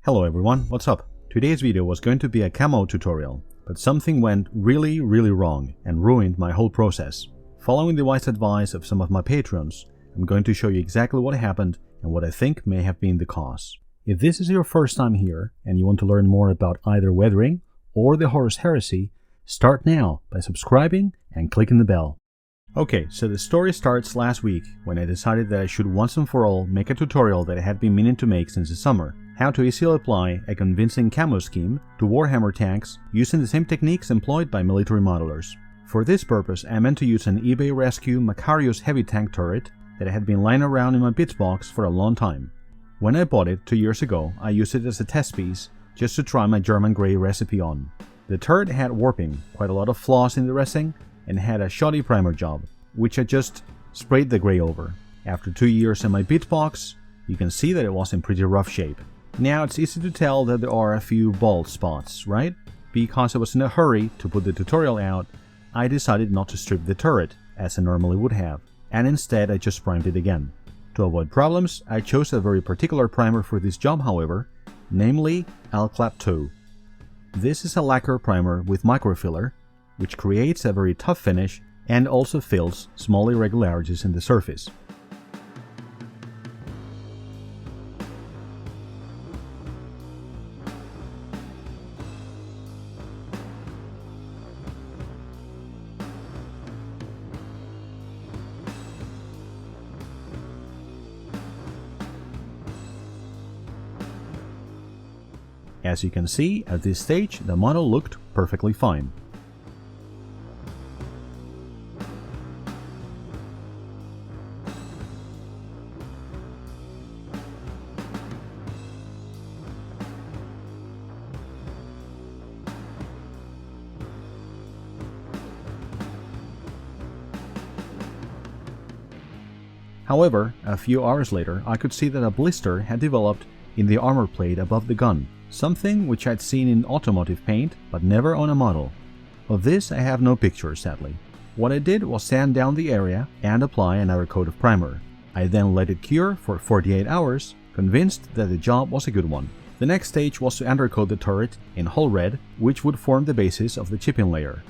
Hello everyone, what's up? Today's video was going to be a camo tutorial, but something went really wrong and ruined my whole process. Following the wise advice of some of my patrons, I'm going to show you exactly what happened and what I think may have been the cause. If this is your first time here and you want to learn more about either weathering or the Horus Heresy, start now by subscribing and clicking the bell. Okay, so the story starts last week when I decided that I should once and for all make a tutorial that I had been meaning to make since the summer. How to easily apply a convincing camo scheme to Warhammer tanks using the same techniques employed by military modelers. For this purpose, I meant to use an eBay rescue Macharius Heavy Tank turret that had been lying around in my bits box for a long time. When I bought it 2 years ago, I used it as a test piece just to try my German grey recipe on. The turret had warping, quite a lot of flaws in the resin, and had a shoddy primer job, which I just sprayed the grey over. After 2 years in my bit box, you can see that it was in pretty rough shape. Now it's easy to tell that there are a few bald spots, right? Because I was in a hurry to put the tutorial out, I decided not to strip the turret, as I normally would have, and instead I just primed it again. To avoid problems, I chose a very particular primer for this job however, namely AIRBRUSH 2. This is a lacquer primer with microfiller, which creates a very tough finish and also fills small irregularities in the surface. As you can see, at this stage the model looked perfectly fine. However, a few hours later I could see that a blister had developed in the armor plate above the gun, something which I'd seen in automotive paint but never on a model. Of this I have no picture sadly. What I did was sand down the area and apply another coat of primer. I then let it cure for 48 hours, convinced that the job was a good one. The next stage was to undercoat the turret in hull red, which would form the basis of the chipping layer.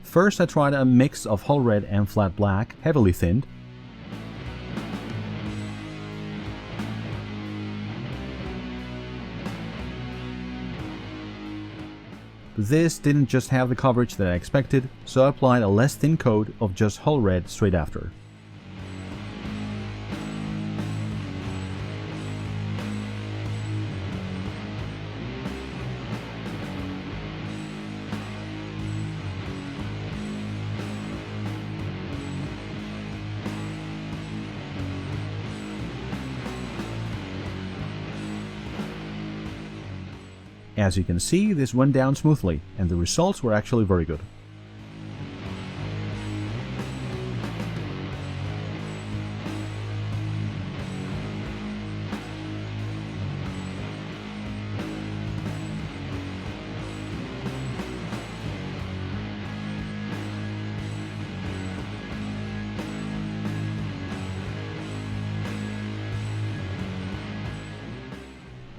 First I tried a mix of hull red and flat black, heavily thinned. This didn't just have the coverage that I expected, so I applied a less thin coat of just hull red straight after. As you can see, this went down smoothly, and the results were actually very good.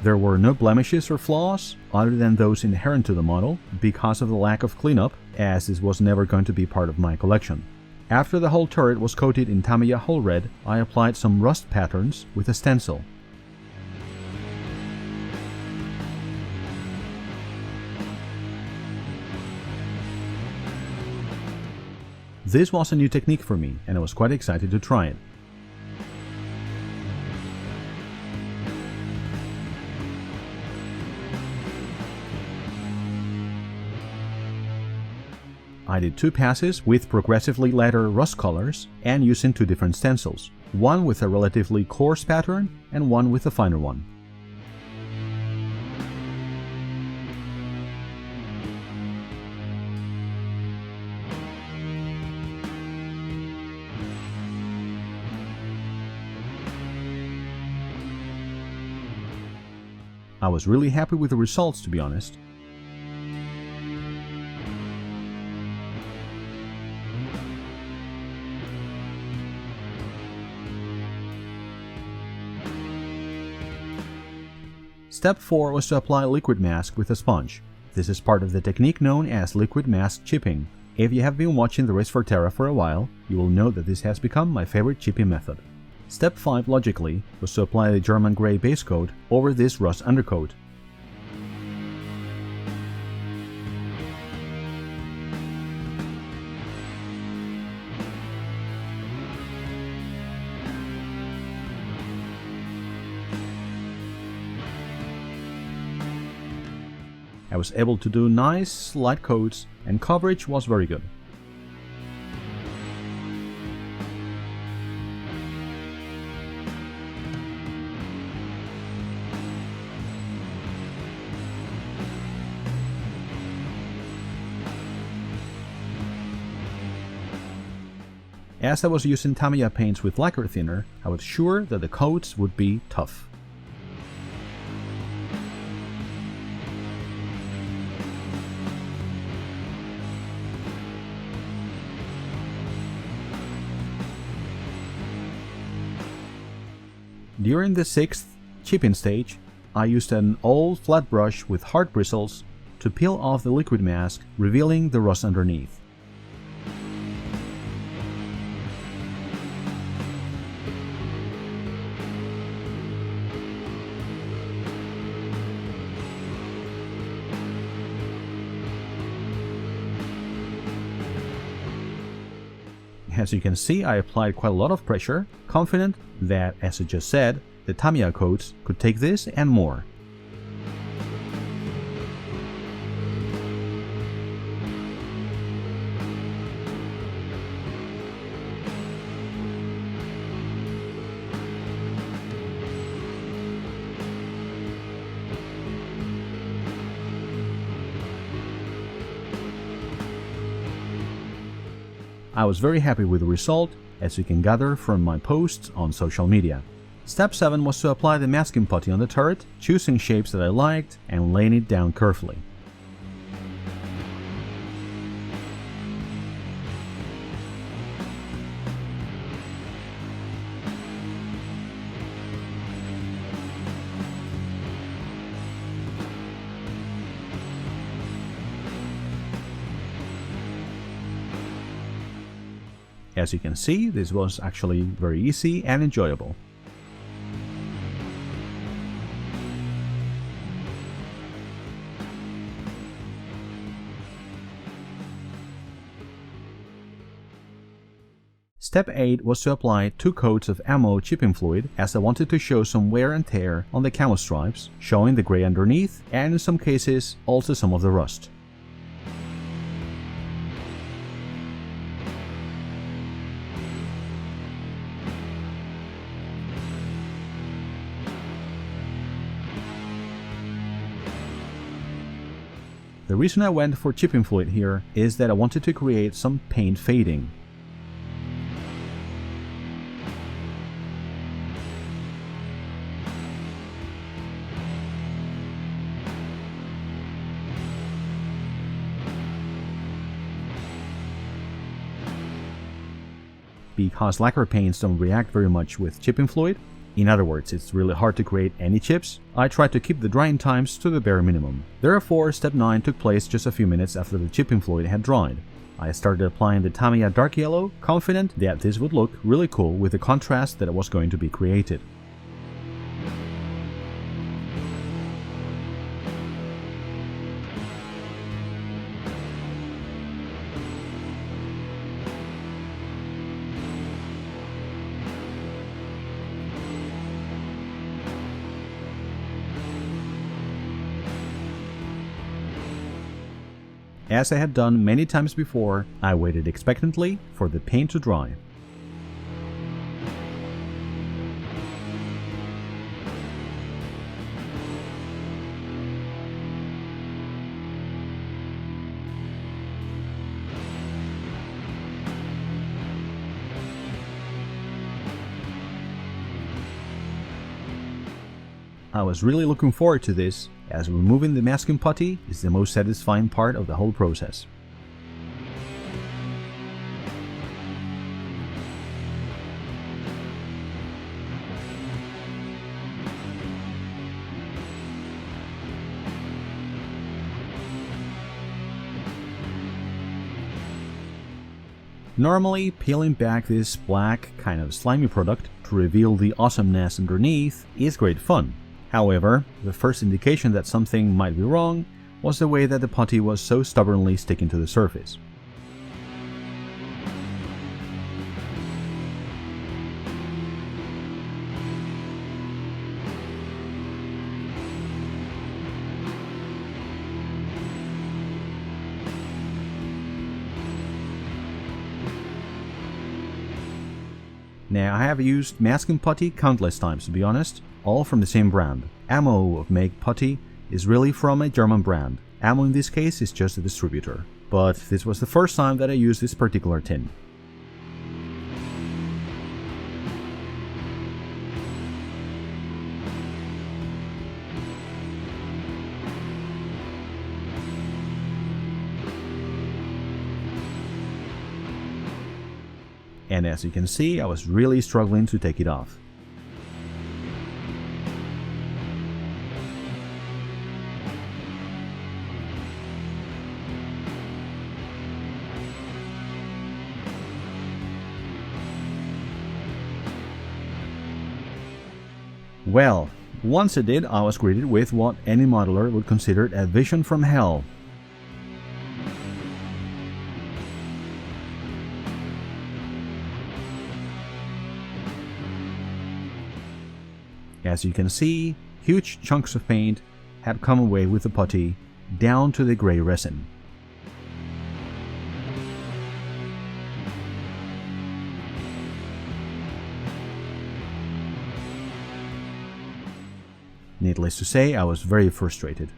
There were no blemishes or flaws, other than those inherent to the model, because of the lack of cleanup, as this was never going to be part of my collection. After the whole turret was coated in Tamiya hull red, I applied some rust patterns with a STENCIL. This was a new technique for me, and I was quite excited to try it. I did 2 passes with progressively lighter rust colors and using 2 different stencils, one with a relatively coarse pattern and one with a finer one. I was really happy with the results, to be honest. Step 4 was to apply liquid mask with a sponge. This is part of the technique known as liquid mask chipping. If you have been watching the Race for Terra for a while, you will know that this has become my favorite chipping method. Step 5, logically, was to apply the German grey base coat over this rust undercoat. I was able to do nice light coats and coverage was very good. As I was using Tamiya paints with lacquer thinner, I was sure that the coats would be tough. During the 6th chipping stage, I used an old flat brush with hard bristles to peel off the liquid mask, revealing the rust underneath. As you can see, I applied quite a lot of pressure, confident that, as I just said, the Tamiya coats could take this and more. I was very happy with the result, as you can gather from my posts on social media. Step 7 was to apply the masking putty on the turret, choosing shapes that I liked and laying it down carefully. As you can see, this was actually very easy and enjoyable. Step 8 was to apply 2 coats of ammo chipping fluid, as I wanted to show some wear and tear on the camo stripes, showing the grey underneath and in some cases also some of the rust. The reason I went for chipping fluid here is that I wanted to create some paint fading. Because lacquer paints don't react very much with chipping fluid, in other words, it's really hard to create any chips, I tried to keep the drying times to the bare minimum. Therefore, step 9 took place just a few minutes after the chipping fluid had dried. I started applying the Tamiya dark yellow, confident that this would look really cool with the contrast that was going to be created. As I had done many times before, I waited expectantly for the paint to dry. I was really looking forward to this, as removing the masking putty is the most satisfying part of the whole process. Normally, peeling back this black, kind of slimy product to reveal the awesomeness underneath is great fun. However, the first indication that something might be wrong was the way that the putty was so stubbornly sticking to the surface. Now, I have used masking putty countless times, to be honest, all from the same brand. Camo of Make putty is really from a German brand. Camo in this case is just a distributor. But this was the first time that I used this particular tin. And as you can see, I was really struggling to take it off. Well, once I did, I was greeted with what any modeler would consider a vision from hell. As you can see, huge chunks of paint had come away with the putty down to the gray resin. Needless to say, I was very frustrated.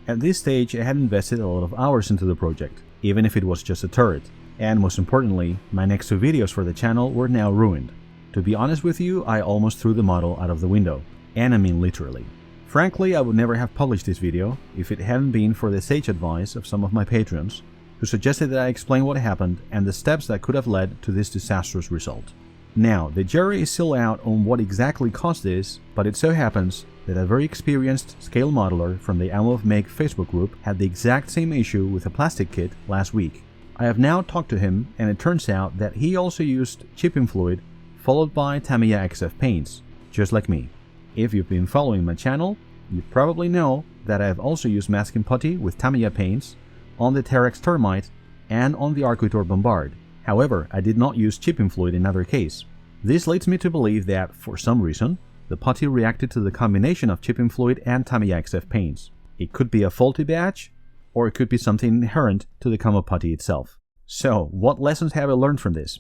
At this stage, I had invested a lot of hours into the project, even if it was just a turret, and most importantly, my next two videos for the channel were now ruined. To be honest with you, I almost threw the model out of the window, and I mean literally. Frankly, I would never have published this video if it hadn't been for the sage advice of some of my patrons, who suggested that I explain what happened and the steps that could have led to this disastrous result. Now, the jury is still out on what exactly caused this, but it so happens that a very experienced scale modeler from the Camo of Make Facebook group had the exact same issue with a plastic kit last week. I have now talked to him, and it turns out that he also used chipping fluid followed by Tamiya XF paints, just like me. If you've been following my channel, you probably know that I have also used masking putty with Tamiya paints on the Terex Termite and on the Arquitor Bombard. However, I did not use chipping fluid in either case. This leads me to believe that, for some reason, the putty reacted to the combination of chipping fluid and Tamiya XF paints. It could be a faulty batch, or it could be something inherent to the Camo putty itself. So, what lessons have I learned from this?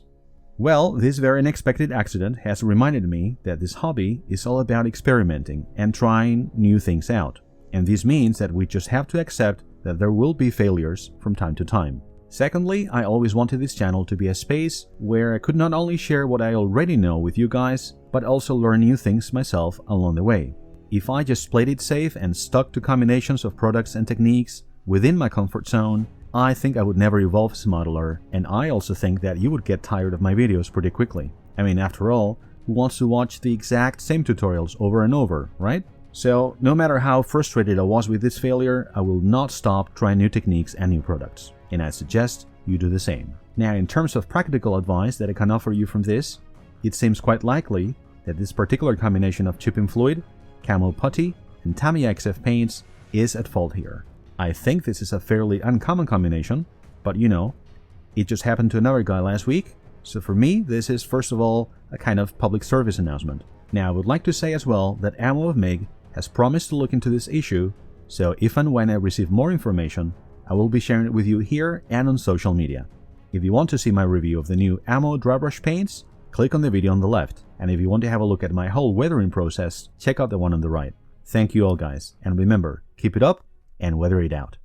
Well, this very unexpected accident has reminded me that this hobby is all about experimenting and trying new things out. And this means that we just have to accept that there will be failures from time to time. Secondly, I always wanted this channel to be a space where I could not only share what I already know with you guys, but also learn new things myself along the way. If I just played it safe and stuck to combinations of products and techniques within my comfort zone, I think I would never evolve as a modeler, and I also think that you would get tired of my videos pretty quickly. I mean, after all, who wants to watch the exact same tutorials over and over, right? So, no matter how frustrated I was with this failure, I will not stop trying new techniques and new products, and I suggest you do the same. Now, in terms of practical advice that I can offer you from this, it seems quite likely that this particular combination of chipping fluid, Camo putty, and Tamiya XF paints is at fault here. I think this is a fairly uncommon combination, but you know, it just happened to another guy last week, so for me, this is first of all a kind of public service announcement. Now, I would like to say as well that Camo of Make has promised to look into this issue, so if and when I receive more information, I will be sharing it with you here and on social media. If you want to see my review of the new Camo dry brush paints, click on the video on the left, and if you want to have a look at my whole weathering process, check out the one on the right. Thank you all guys, and remember, keep it up and weather it out.